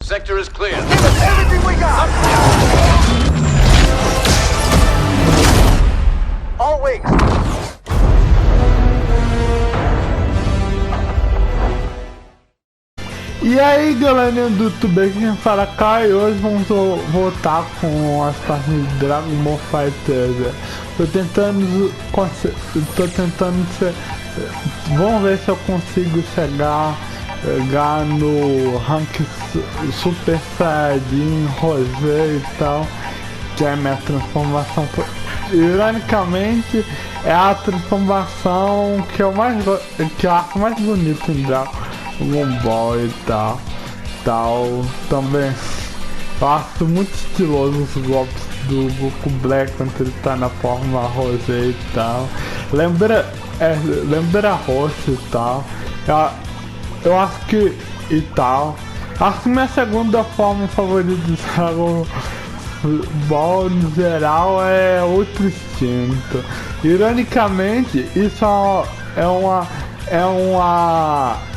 sector is clear. Give us everything we got! All wings. E aí galerinha do YouTube, aqui quem fala cá e hoje vamos voltar com as partidas de Ball FighterZ. Tô tentando vamos ver se eu consigo chegar no rank Super Saiyajin, Rosé e tal, que é a minha transformação. Ironicamente é a transformação que eu acho mais bonita em Ball e tal. Também eu acho muito estiloso os golpes do Goku Black quando ele tá na forma rosé e tal. Lembra roxo e tal. Eu acho que e tal. Acho que minha segunda forma favorita de Dragon Ball no geral é outro instinto. Ironicamente, isso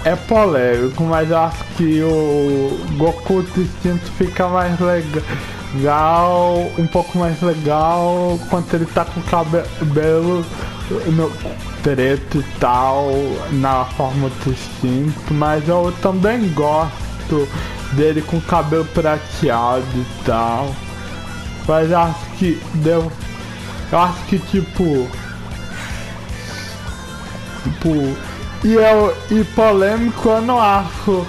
é polêmico, mas eu acho que o Goku do instinto fica mais legal, um pouco mais legal quando ele tá com o cabelo preto e tal, na forma do instinto, mas eu também gosto dele com o cabelo prateado e tal. Mas eu acho que tipo e polêmico, eu não acho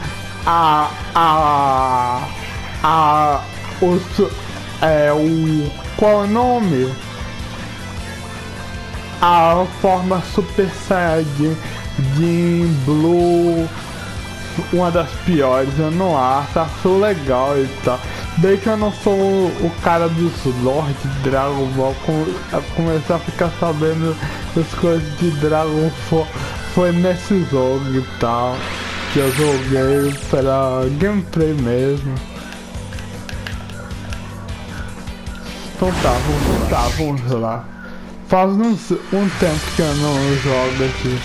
qual é o nome? A forma Super Saiyajin de Blue uma das piores, eu não acho legal e tal. Bem que eu não sou o cara dos Lord de Dragon Ball, começar a ficar sabendo as coisas de Dragon Ball foi nesse jogo e tal, que eu joguei pela gameplay mesmo. Então vamos lá. Faz um tempo que eu não jogo aqui.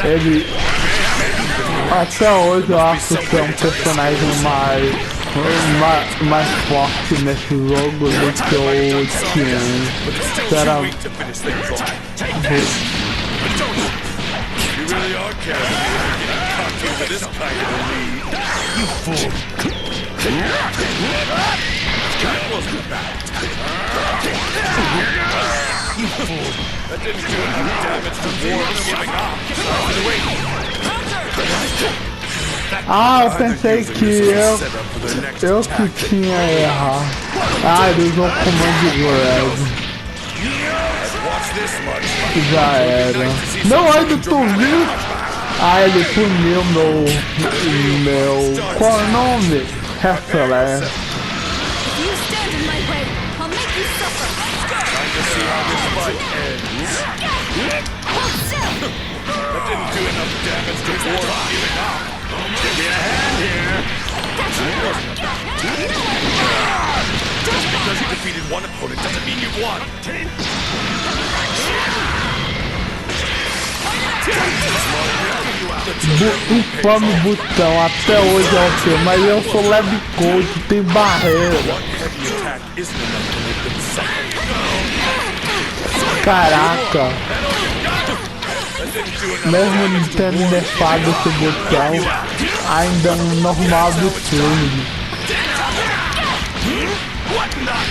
Ele até hoje eu acho que é um personagem mais forte nesse jogo do que o Tien. Eu pensei que eu que tinha errado. Ele usou o comando Grab. Já era. Não, ainda tu viu? Ele puniu meu qual é o nome? Reflexo. Upando o botão até hoje é o que, mas eu sou leve coach, tem barreira. Caraca. Mesmo não tendo nerfado esse botão, ainda é um normal absurdo.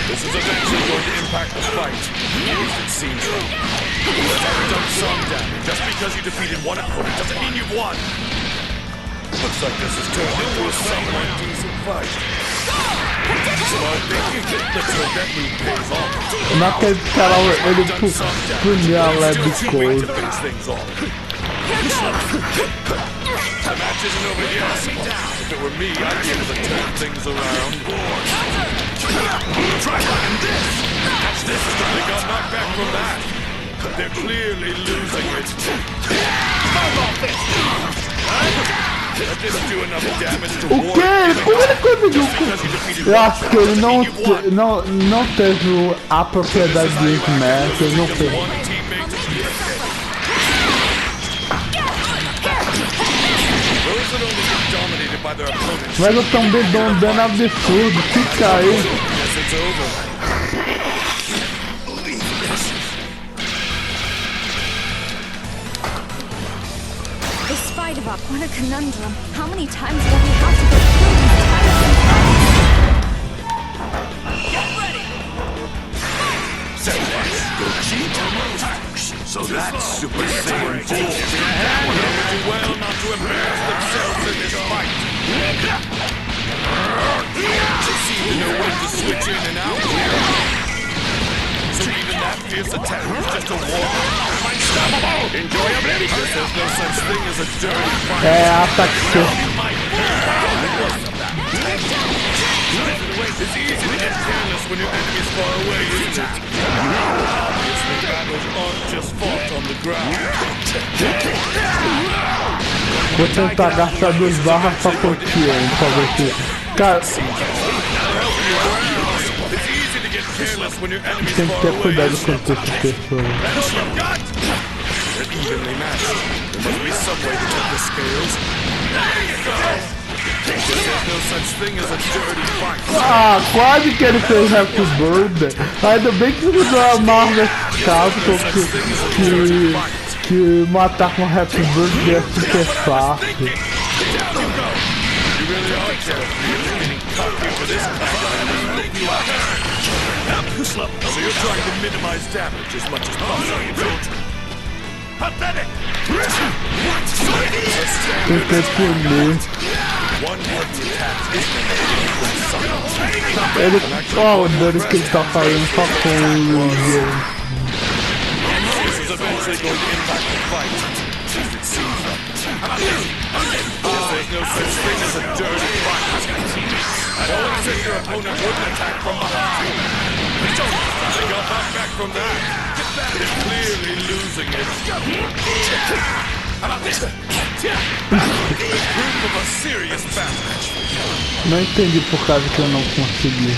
This is eventually going to impact the fight. At least it seems so. You've already done some damage. Just because you defeated one opponent doesn't mean you've won. Looks like this has turned into a somewhat decent fight. Eu não acredito que ele puniu a Lab Code. The match isn't over yet. If it were me, I'd be able to turn things around. Try this! Catch this! They got knocked back from that. They're clearly losing it. That didn't do enough damage to O quê? Como ele conseguiu? Eu acho que ele não teve a propriedade de Smash, ele não fez. Mas eu também dou um dano absurdo, fica aí. This fight about what a conundrum. How many times will we have to go through these Get ready! So that's Super Saiyan 4. They would do well not to embarrass themselves in this fight. They seem to know when to switch in and out. So even that fierce attack is just a warm-up. Unstoppable! Enjoyability! There's no such thing as a dirty fight. Ataque. It's easy to get careless when your enemy's far away, isn't it? Obviously, battles aren't just fought on the ground. Vou tentar gastar 2 barras pra curtir, hein, pra ver se... Cara, tem que ter cuidado com essas pessoas. Ah, quase que ele fez Happy Birthday. Ainda bem que você usou a Marvel Capcom que matar com Happy Birthday é super fácil. So you're trying to minimize damage as much as possible. Pathetic! Tem que punir. Ele... Ó, o dano que ele tá fazendo só com o jogo. This is eventually going to impact the fight. It seems there's no such thing as a dirty fight. I don't think your opponent wouldn't attack from behind. They got knocked back from that. They're clearly losing it. How about this? Proof of a serious battle. Não entendi por causa que eu não consegui.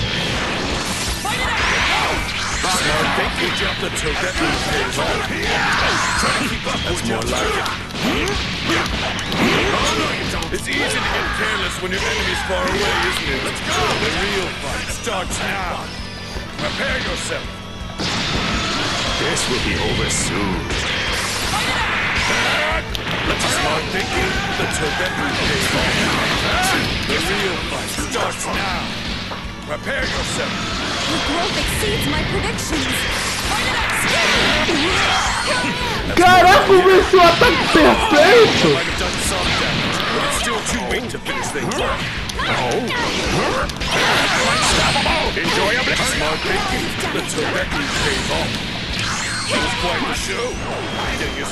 You jumped the toe, that move pays off. Try to keep up, that's more like it. It's easy to get careless when your enemy's far away, isn't it? The real fight starts now. Prepare yourself. This will be over soon. Smart thinking, the Tibet move pays off. The real fight starts now. Prepare yourself. The growth exceeds my predictions. Caraca, começou o ataque perfeito! Might have done some damage, but it's still too weak to finish things off. Enjoyable. Smart thinking, the Tibet move pays off. It was quite a show.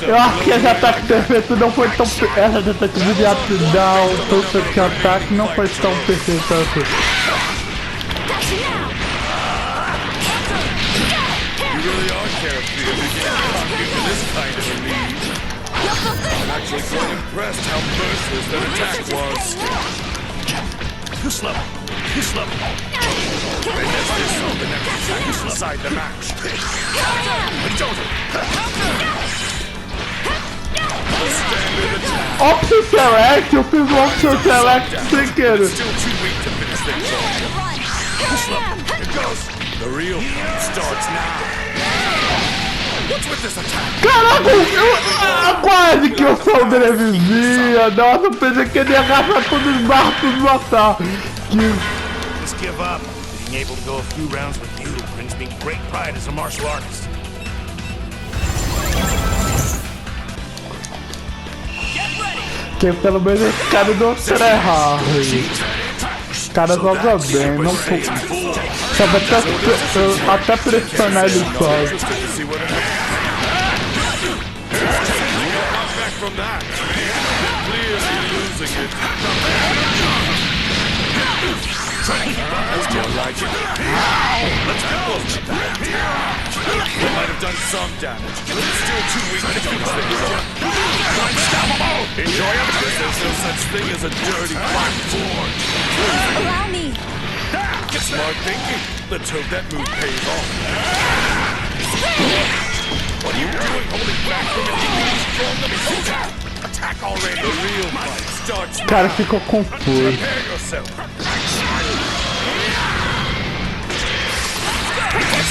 Eu acho que esse ataque perfeito não foi tão... Essa tentativa de dar um tanto de ataque não foi tão perfeita assim. You really are carefree if you get cocky for this kind of a lead. I'm actually quite impressed how merciless that attack was. Too slow. Too slow. And there's this on the next attack inside the match. The standard attack. Option Select, eu fiz o Option Select sem querer. Still too weak to finish things off. Too slow. It goes. The real fight starts now. What's with this attack? Caraca, quase que eu sobrevivi. Nossa, eu pensei que ele ia agarrar todos os barcos e matar. Just give up. Being able to go a few rounds with you brings me great pride as a martial artist. Que pelo menos esse cara não será errado. cara joga bem, não tô... Sabe até pressionar ele só. They might have done some damage, but it's still too weak to finish things off. Enjoy it. There's no such thing as a dirty fight. Allow me. Smart thinking. Let's hope that move pays off. What are you doing holding back from an equally strong opponent? Attack already. The real fight starts now. Cara, ficou confuso. Prepare yourself.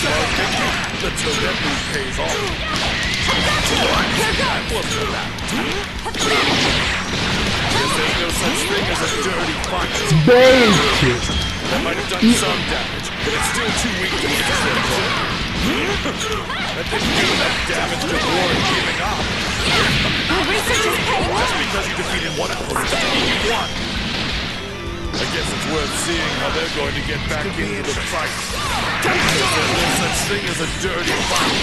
Smart thinking. Let's hope that move pays off. That wasn't that. Guess there's no such thing as a dirty fight. Bait! That might have done some damage, but it's still too weak to finish things off. That didn't do enough damage to warrant giving up. Your research is paying off. Just because you defeated one opponent doesn't mean you won. I guess it's worth seeing how they're going to get back into the fight. There's no such thing as a dirty fight.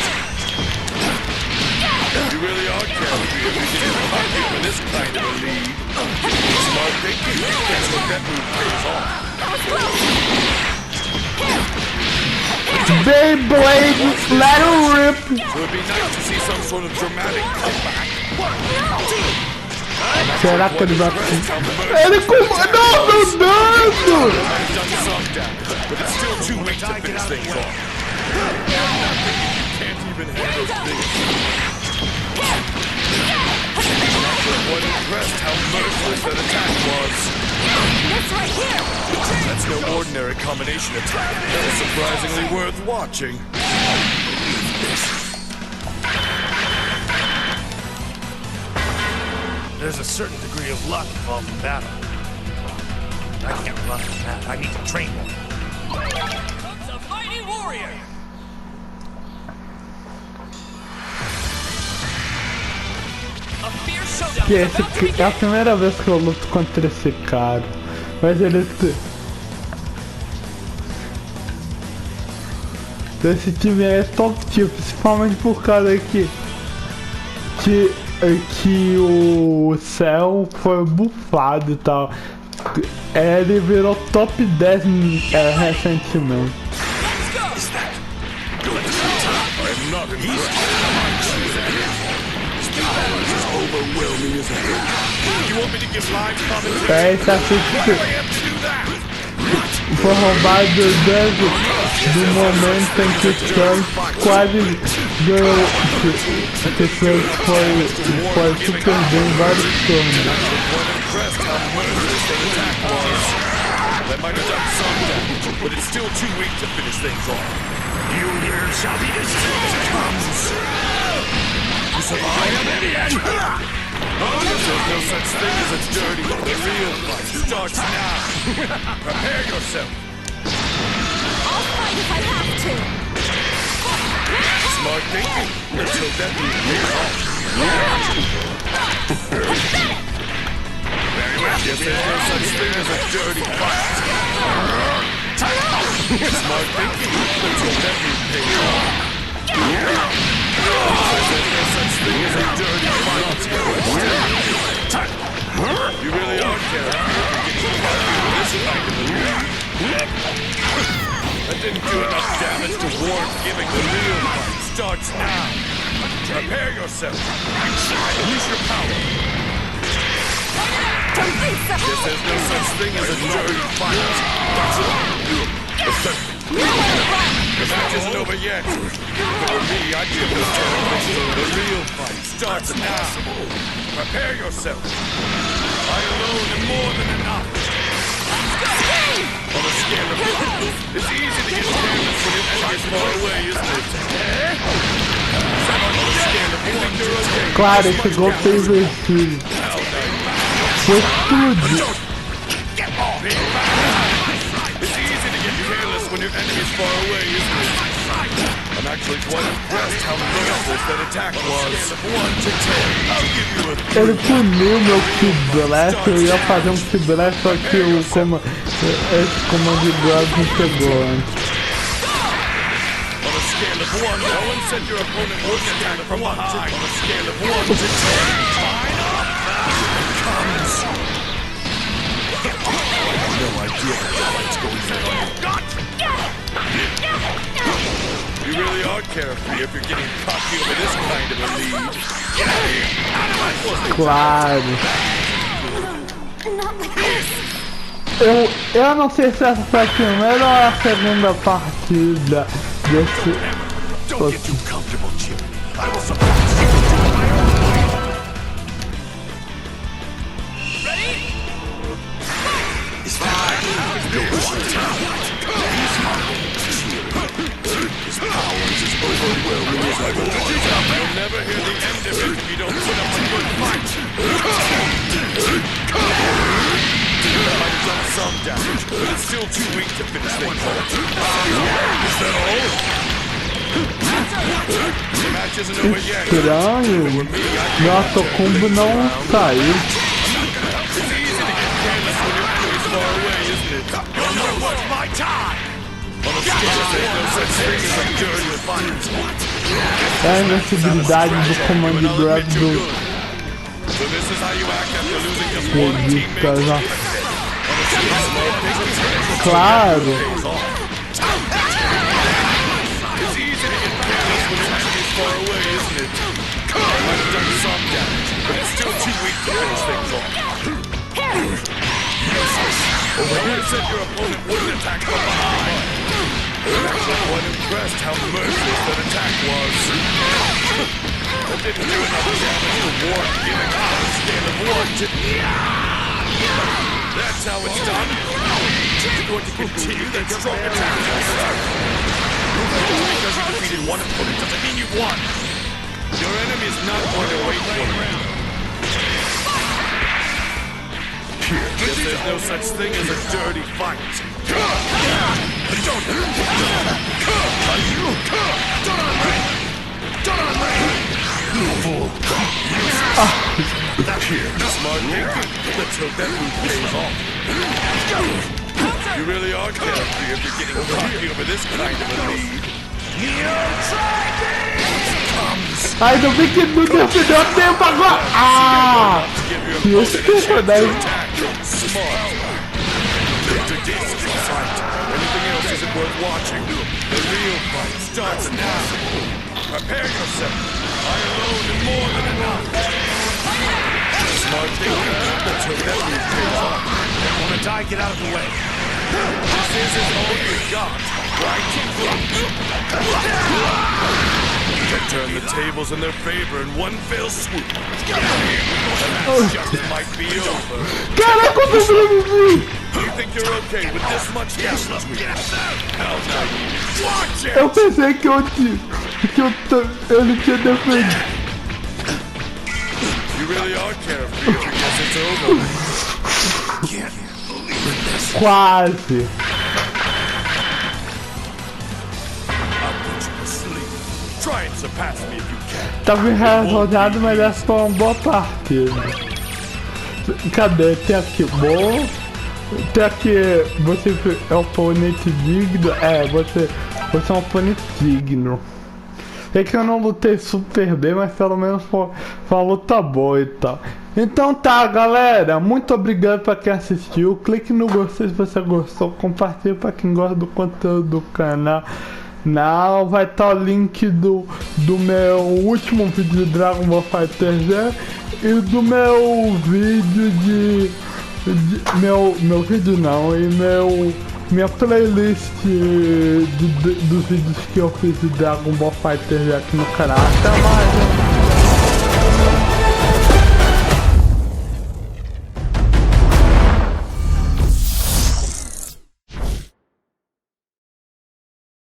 You really are carefree if you didn't pop you in this kind of a lead. Smart thinking. That's what that move pays off. Beyblade, let her rip! It would be nice to see some sort of dramatic comeback. Será que ele vai... Ele comandou meu dano! I've done some damage, but it's still too weak to finish things off. Can't even handle things. Not impressed how merciless that attack was. This right here. That's no ordinary combination attack. That is surprisingly worth watching. There's a certain degree of luck involved in battle. I can't rely on that. I need to train more. Comes a mighty warrior! Que esse é a primeira vez que eu luto contra esse cara. Mas ele... Esse time é top tier, principalmente por causa que o céu foi bufado e tal. Ele virou top 10 recentemente. Esse assiste foi roubado desde do momento em que o Trump quase ganhou. Que foi super bem em vários turnos. That might have done some damage, but it's still too weak to finish things off. You here shall be destroyed comes. You survive? Oh, there's no such thing as a dirty. The real fight starts now. Prepare yourself. I'll fight if I have to. Smart thinking. Let's hope that move pays off. Very well. Guess there's no such thing as a dirty fight. Smart thinking. Let's hope that move pays off. There's no such thing as a dirty fight. You really are careful. This kind of a lead. That didn't do enough damage to warrant giving. The real fight starts now. Prepare yourself. Use your power. Guess there's no such thing as a dirty fight. The match isn't over yet. For me, I give this tournament. The real fight starts now. Prepare yourself. I alone am more than enough. On a scale of 5, it's easy to get careless when your enemy is far away, isn't it? On a scale of 1 to 10. Claro, esse gol foi invertido. Foi tudo. It's easy to get careless when your enemy is far away, isn't it? I'm actually quite impressed how merciless that attack was. 1 to 10. I'll give you a 3. Ele puniu meu Keyblast, eu ia fazer um Keyblast, só que esse comando de Blood não pegou antes. On a scale of 1, no one said your opponent wouldn't attack from behind. On a scale of 1 to 10. Comes. I have no idea what the fight's going on. You really are carefree if you're getting cocky over this kind of a lead. Claro. Not like this. Eu não sei se essa foi a primeira ou a segunda partida desse... Don't get too comfortable, Chip. I will surprise you. Ready? Is that his power is as overwhelming as I will. You'll never hear the end of it if you don't put up a good fight. The fight has done some damage, but it's still too weak to finish things off. Is that all? The match isn't over yet. Estranho. Nosso combo não saiu. It's easy to get careless when your foot is far away, isn't it? You'll know what's my time. On a scale, there's no such thing as a dirty fight. É a invencibilidade do comando de Blood do... So this is how you act after losing just one teammate. já. Claro. It's easy to get careless when your enemy is far away, isn't it? You might have done some damage, but it's still too weak to finish things off. Over here said your opponent wouldn't attack from behind. I'm actually quite impressed how merciless that attack was. That didn't do enough damage to warrant giving up on a scale of 1 to... That's how it's done. You're going to continue that strong attack. Just because you defeated one opponent doesn't mean you've won. Your enemy is not going to wait for you. Guess there's no such thing as a dirty fight. Smart thinking. Let's hope that move pays off. You really are carefree if you're getting cocky over this kind of a lead. Ai, não vi que não defendeu tempo agora! Ah! E esse personagem... Smart. It's a decent fight. Anything else isn't worth watching. The real fight starts now. Prepare yourself. I alone am more than enough. Smart thinking. Let's hope that move pays off. Wanna die? Get out of the way. This is all you got, right? They turn the tables in their favor in one fell swoop. The match just might be over. Caraca, eu tô sobrevivi! You think you're okay with this much gas between us? How naive. Watch it! Eu pensei que ele tinha defendido. You really are carefree if you guess it's over. Quase. I'll put you to sleep. Try and surpass me if you can. Tava enrolado, mas essa foi uma boa partida. Cadê? Tem aqui bom. Tem aqui você é um oponente digno. É, você é um oponente digno. É que eu não lutei super bem, mas pelo menos foi uma luta boa e tal. Então tá, galera, muito obrigado pra quem assistiu. Clique no gostei se você gostou, compartilhe pra quem gosta do conteúdo do canal. Vai estar o link do meu último vídeo de Dragon Ball FighterZ e do meu vídeo meu vídeo não, e minha playlist dos vídeos que eu fiz de Dragon Ball FighterZ aqui no canal. Até mais, hein?